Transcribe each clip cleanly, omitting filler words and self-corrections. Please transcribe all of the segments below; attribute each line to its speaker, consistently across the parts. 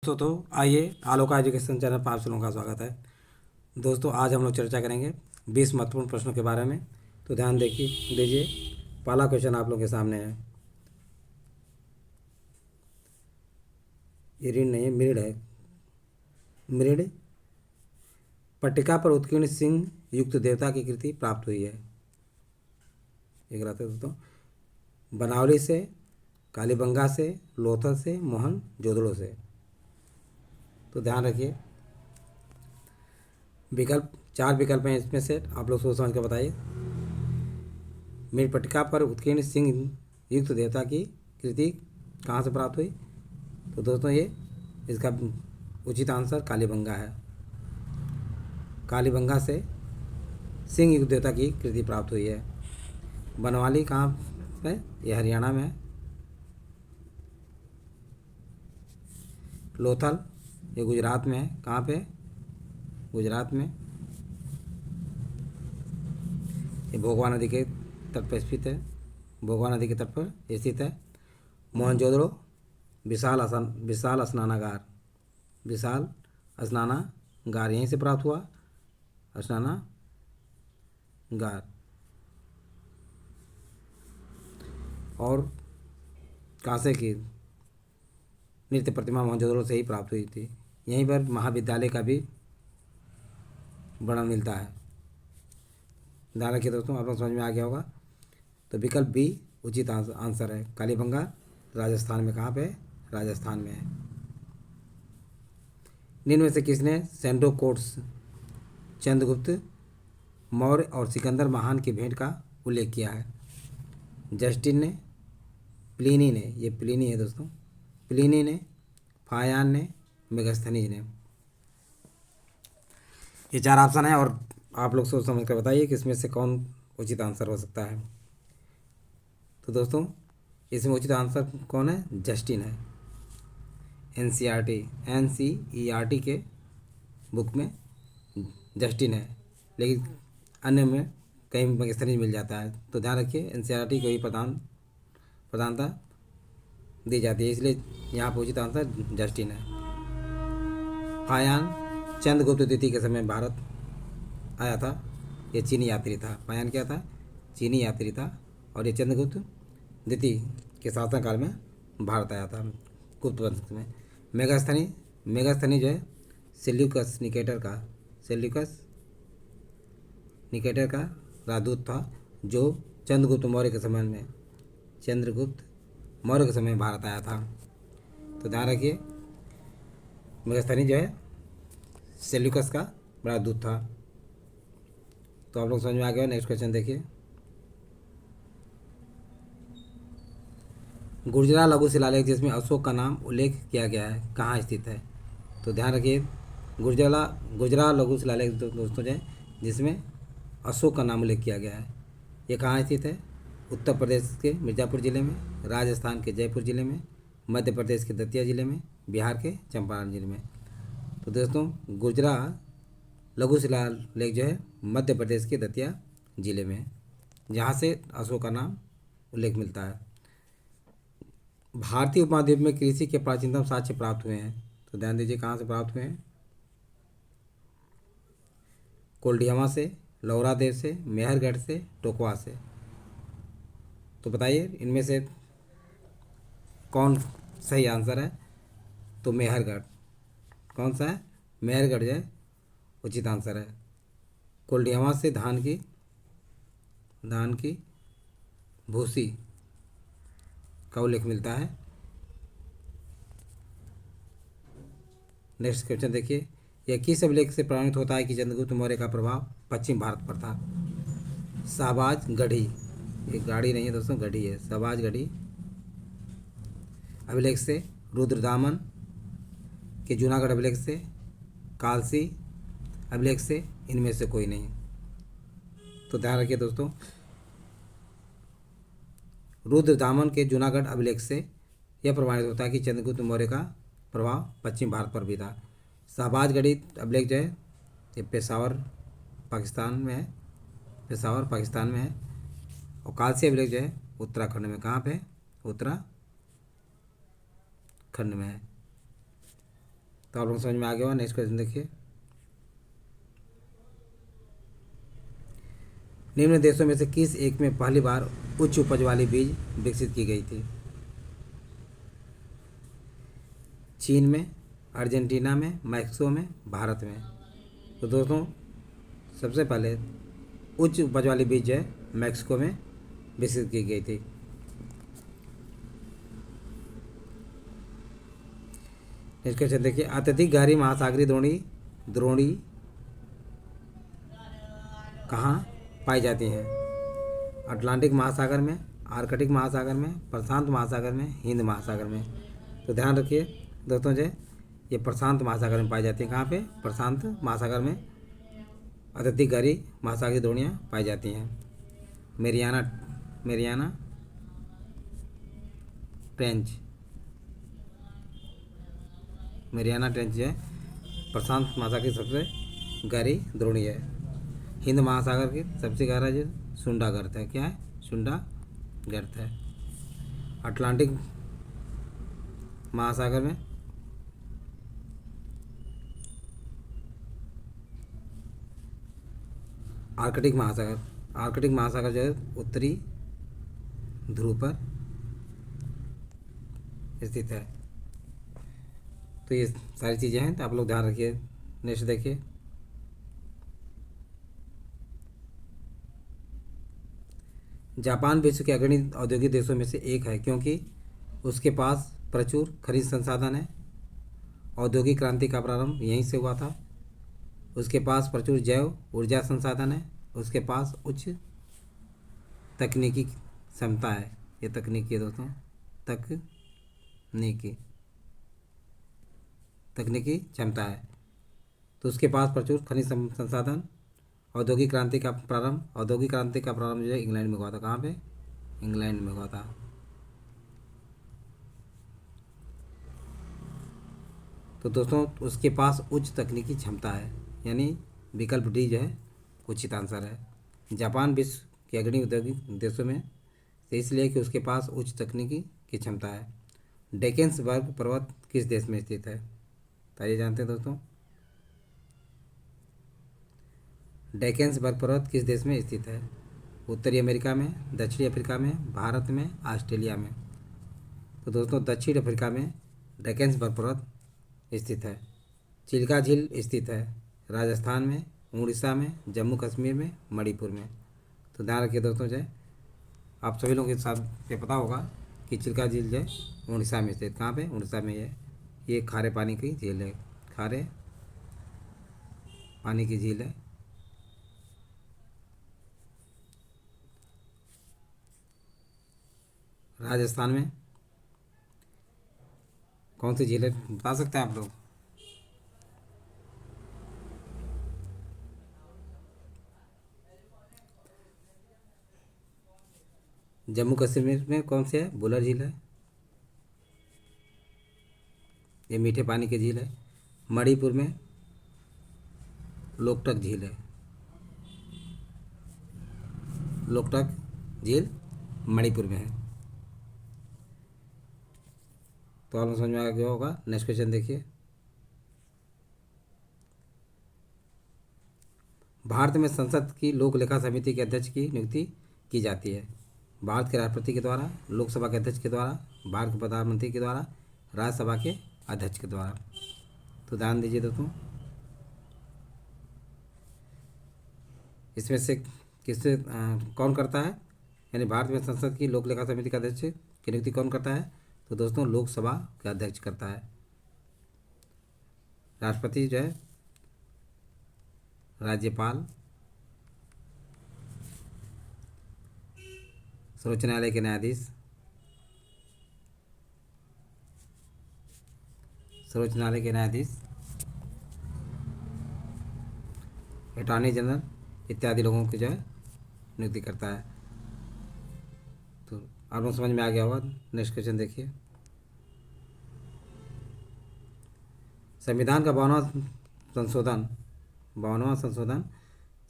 Speaker 1: दोस्तों आइए Aloka education channel पर आप लोगों का स्वागत है। दोस्तों आज हम लोग चर्चा करेंगे 20 महत्वपूर्ण प्रश्नों के बारे में। तो ध्यान दीजिए। पहला क्वेश्चन आप लोगों के सामने है। ये ऋण नहीं है, मृड है। मृड पट्टिका पर उत्कीर्ण सिंह युक्त देवता की कृति प्राप्त हुई है। एक रहते दोस्तों, बनावली से, कालीबंगा से, लोथल से, मोहन जोदड़ो से। तो ध्यान रखिए, विकल्प 4 विकल्प हैं, इसमें से आप लोग सोच समझ कर बताइए। मृटपट्टिका पर उत्कीर्ण सिंह युक्त देवता की कृति कहाँ से प्राप्त हुई? तो दोस्तों ये इसका उचित आंसर कालीबंगा है। कालीबंगा से सिंह युक्त देवता की कृति प्राप्त हुई है। बनवाली कहाँ है? ये हरियाणा में है। लोथल ये गुजरात में है। कहाँ पे? गुजरात में। ये भोगवा नदी के तट पर स्थित है। भोगवा नदी के तट पर स्थित है। मोहनजोदड़ो विशाल स्नानागार, विशाल स्नानागार यहीं से प्राप्त हुआ। स्नानागार। और कांसे की नृत्य प्रतिमा मोहनजोदड़ो से ही प्राप्त हुई थी। यहीं पर महाविद्यालय का भी वर्णन मिलता है। ध्यान रखिए दोस्तों, आप लोग समझ में आ गया होगा। तो विकल्प बी उचित आंसर है। कालीबंगा राजस्थान में। कहाँ पे? राजस्थान में है। निम्न में से किसने सेंडो कोट्स चंद्रगुप्त मौर्य और सिकंदर महान की भेंट का उल्लेख किया है? जस्टिन ने, प्लिनी ने, ये प्लिनी है दोस्तों, प्लिनी ने, फायान ने, मेगस्थनीज ने। ये 4 ऑप्शन है और आप लोग सोच समझ कर बताइए कि इसमें से कौन उचित आंसर हो सकता है। तो दोस्तों इसमें उचित आंसर कौन है? जस्टिन है। एनसीईआरटी के बुक में जस्टिन है, लेकिन अन्य में कहीं मेगस्थनीज मिल जाता है। तो ध्यान रखिए, एनसीईआरटी को ही प्रधानता दी जाती है, इसलिए यहाँ पर उचित आंसर जस्टिन है। फायान चंद्रगुप्त द्वितीय के समय भारत आया था। ये चीनी यात्री था। फायान क्या था? चीनी यात्री था। और ये चंद्रगुप्त द्वितीय के शासनकाल में भारत आया था, गुप्त वंश में। मेगास्थनी जो है सेल्यूकस निकेटर का राजदूत था, जो चंद्रगुप्त मौर्य के समय में भारत आया था। तो ध्यान रखिए, मेगास्थनी जो है सेल्यूकस का राजदूत था। तो आप लोग समझ में आ गया। नेक्स्ट क्वेश्चन देखिए। गुर्जरा लघु शिलालेख जिसमें अशोक का नाम उल्लेख किया गया है कहाँ स्थित है? तो ध्यान रखिए, गुर्जरा लघु शिलालेख दोस्तों जो है जिसमें अशोक का नाम उल्लेख किया गया है, ये कहाँ स्थित है? उत्तर प्रदेश के मिर्ज़ापुर ज़िले में, राजस्थान के जयपुर ज़िले में, मध्य प्रदेश के दतिया ज़िले में, बिहार के चंपारण ज़िले में। तो दोस्तों गुर्जरा लघु शिलालेख जो है मध्य प्रदेश के दतिया ज़िले में है, जहाँ से अशोक का नाम उल्लेख मिलता है। भारतीय उपमहाद्वीप में कृषि के प्राचीनतम साक्ष्य प्राप्त हुए हैं। तो ध्यान दीजिए कहाँ से प्राप्त हुए हैं? कोल्डियामा से, लौरादेव से, मेहरगढ़ से, टोकवा से। तो बताइए इनमें से कौन सही आंसर है? तो मेहरगढ़। कौन सा है? मेहरगढ़ जो है उचित आंसर है। कोल्डियामा से धान की भूसी का उल्लेख मिलता है। नेक्स्ट क्वेश्चन देखिए, यह किस अभिलेख से प्रमाणित होता है कि चंद्रगुप्त मौर्य का प्रभाव पश्चिम भारत पर था? शाहबाज गढ़ी, ये गाड़ी नहीं है दोस्तों, गढ़ी है। शाहबाज गढ़ी अभिलेख से, रुद्रदामन के जूनागढ़ अभिलेख से, कालसी अभिलेख से, इनमें से कोई नहीं। तो ध्यान रखिए दोस्तों, रुद्रदामन के जूनागढ़ अभिलेख से यह प्रमाणित होता है कि चंद्रगुप्त मौर्य का प्रभाव पश्चिम भारत पर भी था। शाहबाज गढ़ी अभिलेख जो है ये पेशावर पाकिस्तान में है। और कालसी अभिलेख जो है उत्तराखंड में। कहाँ पे? उत्तराखंड में है। तो आप लोग समझ में आ गया होगा। नेक्स्ट क्वेश्चन देखिए, निम्न देशों में से किस एक में पहली बार उच्च उपज वाली बीज विकसित की गई थी? चीन में, अर्जेंटीना में, मैक्सिको में, भारत में। तो दोस्तों सबसे पहले उच्च उपज वाली बीज जो है मैक्सिको में विकसित की गई थी। नेक्स्ट क्वेश्चन देखिए, अत्यधिक गहरी महासागरीय द्रोणी कहाँ पाई जाती हैं? अटलांटिक महासागर में, आर्कटिक महासागर में, प्रशांत महासागर में, हिंद महासागर में। तो ध्यान रखिए दोस्तों जो ये प्रशांत महासागर में पाई जाती हैं। कहाँ पे? प्रशांत महासागर में अत्यधिक गहरी महासागरीय द्रोणियाँ पाई जाती हैं। मेरियाना ट्रेंच जो है प्रशांत महासागर की सबसे गहरी द्रोणी है। हिंद महासागर की सबसे गहरा जो सुंडा गर्त है। क्या है? सुंडा गर्त है। अटलांटिक महासागर में आर्कटिक महासागर जो है उत्तरी ध्रुव पर स्थित है। तो ये सारी चीज़ें हैं, तो आप लोग ध्यान रखिए। नेक्स्ट देखिए, जापान विश्व के अग्रणी औद्योगिक देशों में से एक है क्योंकि उसके पास प्रचुर खनिज संसाधन है। औद्योगिक क्रांति का प्रारंभ यहीं से हुआ था। उसके पास प्रचुर जैव ऊर्जा संसाधन है। उसके पास उच्च तकनीकी क्षमता है। ये तकनीकी है दोस्तों, तकनीकी क्षमता है। तो उसके पास प्रचुर खनिज संसाधन। औद्योगिक क्रांति का प्रारंभ जो है इंग्लैंड में हुआ था। कहाँ पे? इंग्लैंड में हुआ था। तो दोस्तों उसके पास उच्च तकनीकी क्षमता है, यानी विकल्प डी जो है उचित आंसर है। जापान विश्व के अग्रणी औद्योगिक देशों में से इसलिए कि उसके पास उच्च तकनीकी की क्षमता है। डेकेंसबर्ग पर्वत किस देश में स्थित है? तो ये जानते हैं दोस्तों, डेकेंसबर्ग पर्वत किस देश में स्थित है? उत्तरी अमेरिका में, दक्षिणी अफ्रीका में, भारत में, ऑस्ट्रेलिया में। तो दोस्तों दक्षिण अफ्रीका में डेकेंसबर्ग पर्वत स्थित है। चिल्का झील स्थित है राजस्थान में, उड़ीसा में, जम्मू कश्मीर में, मणिपुर में। तो ध्यान रखिए दोस्तों जो आप सभी लोगों के साथ ये पता होगा कि चिल्का झील जो है उड़ीसा में स्थित। कहाँ पे? उड़ीसा में है। ये खारे पानी की झील है, खारे पानी की झील है। राजस्थान में कौन सी झील है बता सकते हैं आप लोग? जम्मू कश्मीर में कौन सी है? बुलर झील है, ये मीठे पानी की झील है। मणिपुर में लोकटक झील है, लोकटक झील मणिपुर में है। तो आपको समझ में आ गया होगा। नेक्स्ट क्वेश्चन देखिए, भारत में संसद की लोक लेखा समिति के अध्यक्ष की नियुक्ति की जाती है। भारत के राष्ट्रपति के द्वारा, लोकसभा के अध्यक्ष के द्वारा, भारत के प्रधानमंत्री के द्वारा, राज्यसभा के अध्यक्ष के द्वारा। तो ध्यान दीजिए दोस्तों, इसमें से किससे कौन करता है? यानी भारत में संसद की लोक लेखा समिति का अध्यक्ष की नियुक्ति कौन करता है? तो दोस्तों लोकसभा का अध्यक्ष करता है। राष्ट्रपति जो है राज्यपाल, सर्वोच्च न्यायालय के न्यायाधीश, सर्वोच्च न्यायालय के न्यायाधीश, अटॉर्नी जनरल इत्यादि लोगों की जो है नियुक्ति करता है। तो आपको समझ में आ गया होगा। नेक्स्ट क्वेश्चन देखिए, संविधान का 52वां संशोधन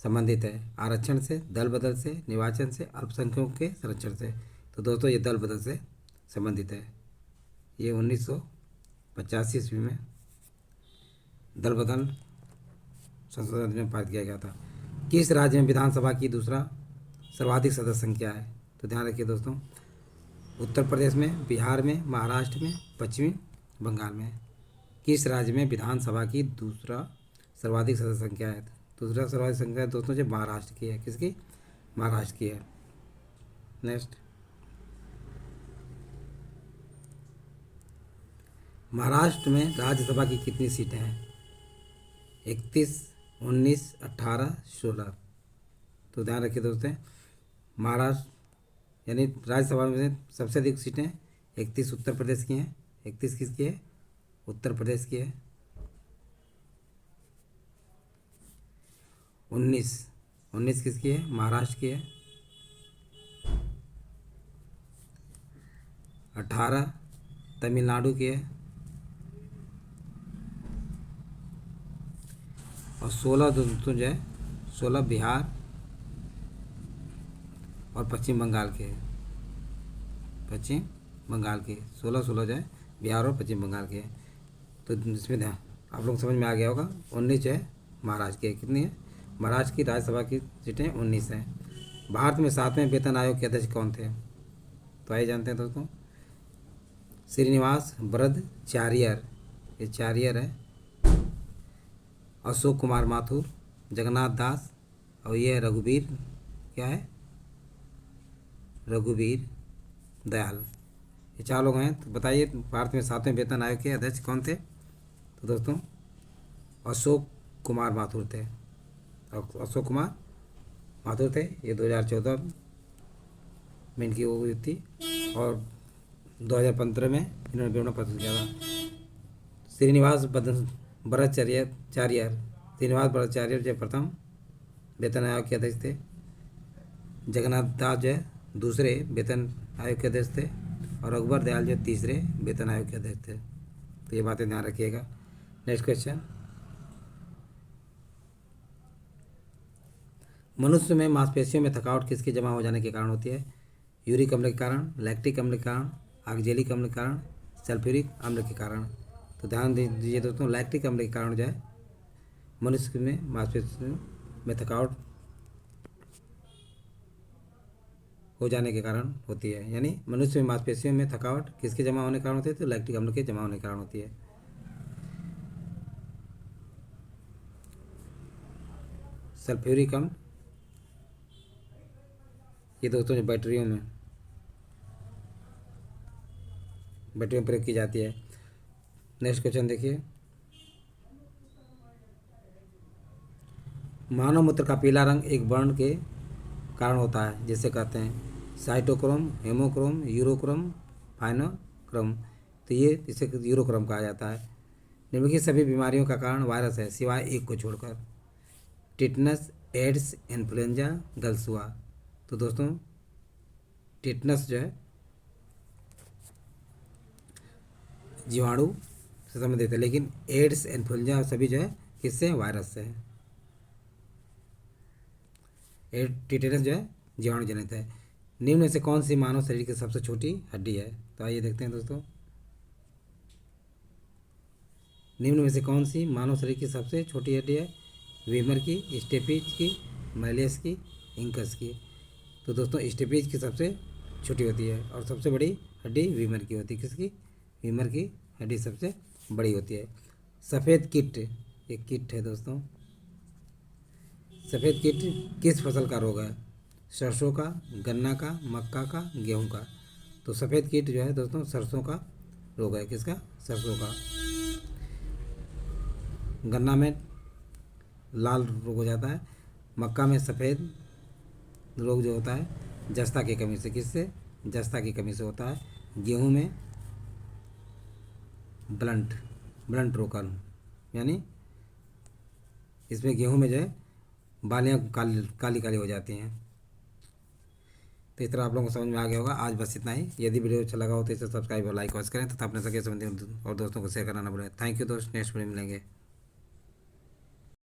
Speaker 1: संबंधित है आरक्षण से, दल बदल से, निर्वाचन से, अल्पसंख्यकों के संरक्षण से। तो दोस्तों ये दल बदल से संबंधित है। ये 1985 ईस्वी में दल बदल संसद में पारित किया गया था। किस राज्य में विधानसभा की दूसरा सर्वाधिक सदस्य संख्या है? तो ध्यान रखिए दोस्तों, उत्तर प्रदेश में, बिहार में, महाराष्ट्र में, पश्चिमी बंगाल में। किस राज्य में विधानसभा की दूसरा सर्वाधिक सदस्य संख्या है? दूसरा सर्वाधिक संख्या दोस्तों जो महाराष्ट्र की है। किसकी? महाराष्ट्र की है। नेक्स्ट, महाराष्ट्र में राज्यसभा की कितनी सीटें हैं? 31, 19, 18, 16। तो ध्यान रखिए दोस्तों, महाराष्ट्र यानी राज्यसभा में सबसे अधिक सीटें 31 उत्तर प्रदेश की हैं। 31 किसकी है? उत्तर प्रदेश की है। 19 किसकी है? महाराष्ट्र की है। 18 तमिलनाडु की है। और 16 दोस्तों जो है 16 बिहार और पश्चिम बंगाल के, पश्चिम बंगाल के 16 जो है बिहार और पश्चिम बंगाल के। तो इसमें ध्यान आप लोग समझ में आ गया होगा। 19 जो है महाराष्ट्र के। कितनी है? महाराष्ट्र की राज्यसभा की सीटें 19 हैं। भारत में 7वें वेतन आयोग के अध्यक्ष कौन थे? तो आइए जानते हैं दोस्तों। श्रीनिवास वरदचार्यर, ये चार्यर है। अशोक कुमार माथुर, जगन्नाथ दास, और ये रघुवीर, क्या है? रघुवीर दयाल। ये 4 लोग हैं। तो बताइए भारत में 7वें वेतन आयोग के अध्यक्ष कौन थे? तो दोस्तों अशोक कुमार माथुर थे। अशोक कुमार माथुर थे। ये 2014 में इनकी वो हुई थी और 2015 में इन्होंने विवरण प्रस्तुत किया था। श्रीनिवास वरदचार्य, श्रीनिवास वरदचार्य जो प्रथम वेतन आयोग के अध्यक्ष थे। जगन्नाथ दास जो है दूसरे वेतन आयोग के अध्यक्ष थे। और रघुवर दयाल जो तीसरे वेतन आयोग के अध्यक्ष थे। तो ये बातें ध्यान रखिएगा। नेक्स्ट क्वेश्चन, मनुष्य में मांसपेशियों में थकावट किसके जमा हो जाने के कारण होती है? यूरिक अम्ल के कारण, लैक्टिक अम्ल के कारण, ऑक्जेलिक अम्ल के कारण, सल्फ्यूरिक अम्ल के कारण। तो ध्यान दीजिए दोस्तों, लैक्टिक अम्ल के कारण जो है मनुष्य में मांसपेशियों में थकावट हो जाने के कारण होती है। यानी मनुष्य में मांसपेशियों में थकावट किसके जमा होने के कारण होती है? तो लैक्टिक अम्ल के जमा होने के कारण होती है। सल्फ्यूरिक अम्ल ये दोस्तों जो बैटरियों में प्रयोग की जाती है। नेक्स्ट क्वेश्चन देखिए, मानव मूत्र का पीला रंग एक वर्ण के कारण होता है जिसे कहते हैं साइटोक्रोम, हेमोक्रोम, यूरोक्रोम, फाइनोक्रोम। तो ये इसे यूरोक्रोम कहा जाता है। निम्नलिखित सभी बीमारियों का कारण वायरस है सिवाय एक को छोड़कर। टिटनस, एड्स, इन्फ्लुएंजा, गलसुआ। तो दोस्तों टिटनस जो है जीवाणु से संबंधित है, लेकिन एड्स, इन्फ्लुएंजा सभी जो है किससे? वायरस से है। टिटेनस जो है जीवाणु जनित है। निम्न में से कौन सी मानव शरीर की सबसे छोटी हड्डी है? तो आइए देखते हैं दोस्तों, निम्न में से कौन सी मानव शरीर की सबसे छोटी हड्डी है? वीमर की, स्टेपीज की, मैलियस की, इंकस की। तो दोस्तों स्टेपीज की सबसे छोटी होती है और सबसे बड़ी हड्डी वीमर की होती है। किसकी? वीमर की हड्डी सबसे बड़ी होती है। सफ़ेद कीट एक कीट है दोस्तों। सफ़ेद कीट किस फसल का रोग है? सरसों का, गन्ना का, मक्का का, गेहूं का। तो सफ़ेद कीट जो है दोस्तों सरसों का रोग है। किसका? सरसों का। गन्ना में लाल रोग हो जाता है। मक्का में सफ़ेद रोग जो होता है जस्ता की कमी से। किससे? जस्ता की कमी से होता है। गेहूं में ब्लंट रोकल, यानी इसमें गेहूं में जो है बालियाँ काली काली हो जाती हैं। तो इस तरह आप लोगों को समझ में आ गया होगा। आज बस इतना ही। यदि वीडियो अच्छा लगा हो तो इसे सब्सक्राइब और लाइक करें तथा अपने सगे संबंधी और दोस्तों को शेयर करना ना भूलें। थैंक यू दोस्त, नेक्स्ट वीडियो मिलेंगे।